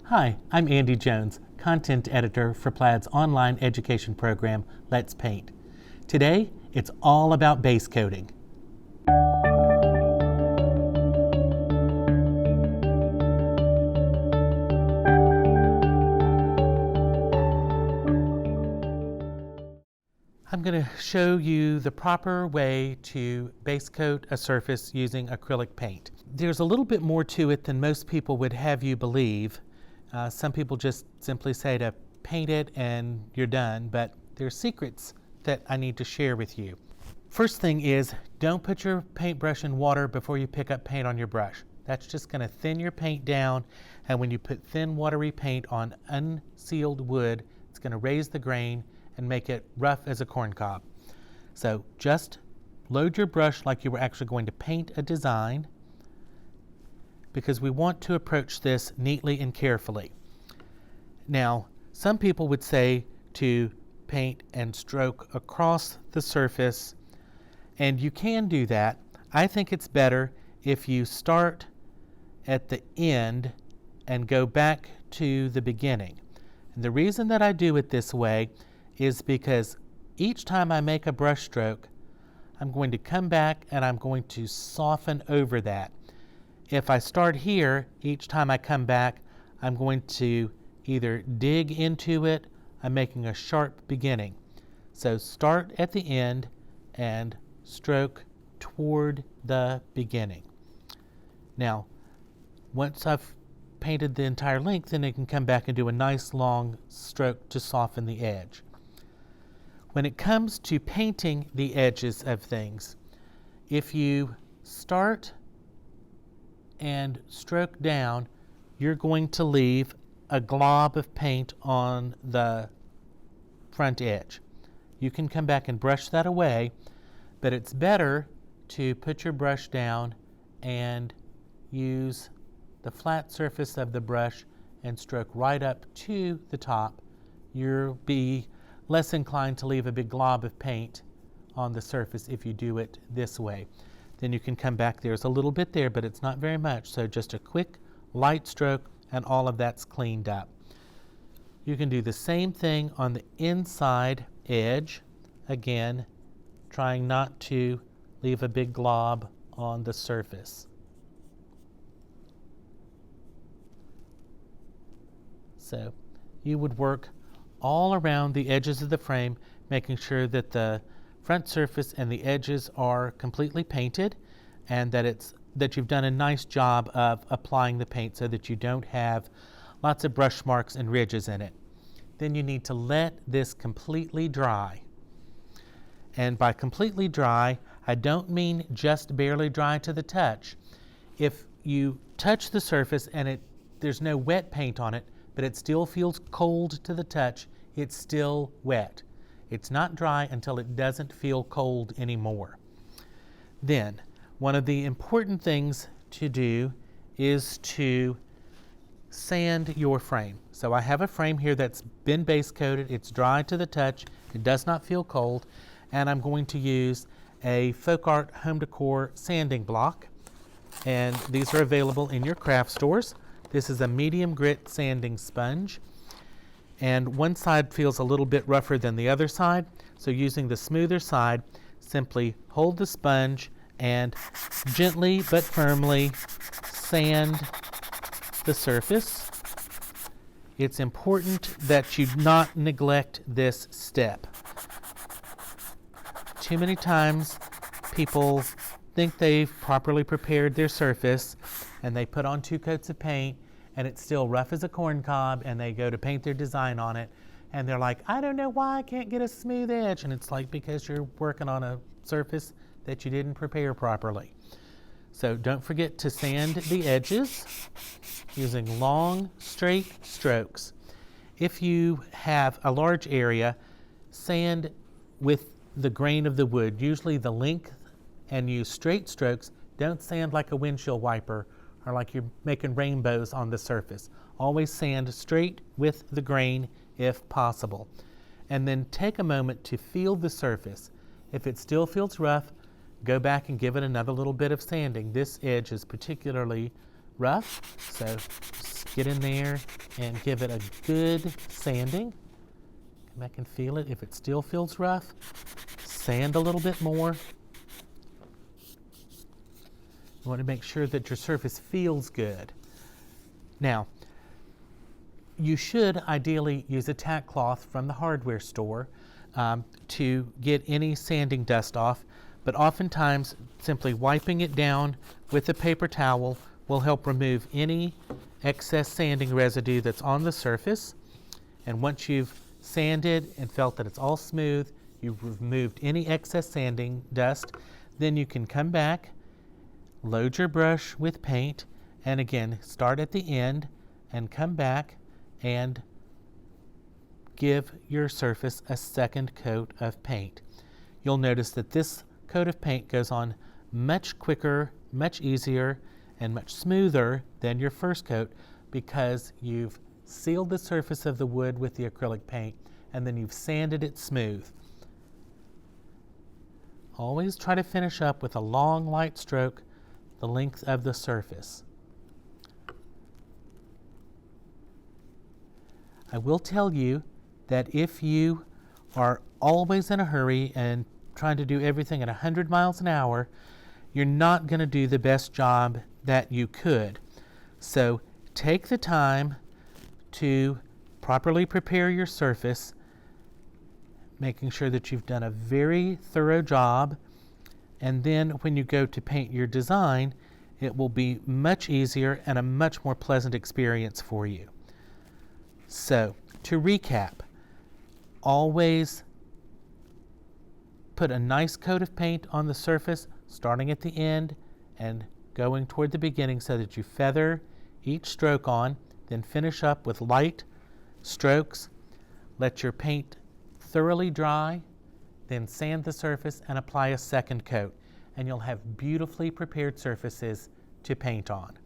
Hi, I'm Andy Jones, content editor for Plaid's online education program, Let's Paint. Today, it's all about base coating. I'm going to show you the proper way to base coat a surface using acrylic paint. There's a little bit more to it than most people would have you believe. Some people just simply say to paint it and you're done, but there's secrets that I need to share with you. First thing is, don't put your paintbrush in water before you pick up paint on your brush. That's just going to thin your paint down, and when you put thin watery paint on unsealed wood, it's going to raise the grain and make it rough as a corn cob. So just load your brush like you were actually going to paint a design, because we want to approach this neatly and carefully. Now, some people would say to paint and stroke across the surface, and you can do that. I think it's better if you start at the end and go back to the beginning. And the reason that I do it this way is because each time I make a brush stroke, I'm going to come back and I'm going to soften over that. If I start here, each time I come back, I'm going to either dig into it, I'm making a sharp beginning. So start at the end and stroke toward the beginning. Now, once I've painted the entire length, then I can come back and do a nice long stroke to soften the edge. When it comes to painting the edges of things, if you start and stroke down, you're going to leave a glob of paint on the front edge. You can come back and brush that away, but it's better to put your brush down and use the flat surface of the brush and stroke right up to the top. You'll be less inclined to leave a big glob of paint on the surface if you do it this way. Then you can come back. There's a little bit there, but it's not very much. So just a quick light stroke and all of that's cleaned up. You can do the same thing on the inside edge. Again, trying not to leave a big glob on the surface. So you would work all around the edges of the frame, making sure that the front surface and the edges are completely painted, and that you've done a nice job of applying the paint so that you don't have lots of brush marks and ridges in it. Then you need to let this completely dry. And by completely dry, I don't mean just barely dry to the touch. If you touch the surface and there's no wet paint on it, but it still feels cold to the touch, it's still wet. It's not dry until it doesn't feel cold anymore. Then, one of the important things to do is to sand your frame. So I have a frame here that's been base coated, it's dry to the touch, it does not feel cold, and I'm going to use a Folk Art Home Decor sanding block, and these are available in your craft stores. This is a medium grit sanding sponge, and one side feels a little bit rougher than the other side, so using the smoother side, simply hold the sponge and gently but firmly sand the surface. It's important that you not neglect this step. Too many times people think they've properly prepared their surface and they put on 2 coats of paint and it's still rough as a corn cob, and they go to paint their design on it and they're like, I don't know why I can't get a smooth edge. And it's like, because you're working on a surface that you didn't prepare properly. So don't forget to sand the edges using long, straight strokes. If you have a large area, sand with the grain of the wood, usually the length, and use straight strokes. Don't sand like a windshield wiper or like you're making rainbows on the surface. Always sand straight with the grain if possible. And then take a moment to feel the surface. If it still feels rough, go back and give it another little bit of sanding. This edge is particularly rough, so just get in there and give it a good sanding. Come back and feel it. If it still feels rough, sand a little bit more. You want to make sure that your surface feels good. Now, you should ideally use a tack cloth from the hardware store to get any sanding dust off, but oftentimes simply wiping it down with a paper towel will help remove any excess sanding residue that's on the surface. And once you've sanded and felt that it's all smooth, you've removed any excess sanding dust, then you can come back, load your brush with paint, and again, start at the end and come back and give your surface a second coat of paint. You'll notice that this coat of paint goes on much quicker, much easier, and much smoother than your first coat because you've sealed the surface of the wood with the acrylic paint and then you've sanded it smooth. Always try to finish up with a long, light stroke the length of the surface. I will tell you that if you are always in a hurry and trying to do everything at 100 miles an hour, you're not going to do the best job that you could. So take the time to properly prepare your surface, making sure that you've done a very thorough job, and then when you go to paint your design, it will be much easier and a much more pleasant experience for you. So, to recap, always put a nice coat of paint on the surface, starting at the end and going toward the beginning so that you feather each stroke on, then finish up with light strokes. Let your paint thoroughly dry, then sand the surface and apply a second coat, and you'll have beautifully prepared surfaces to paint on.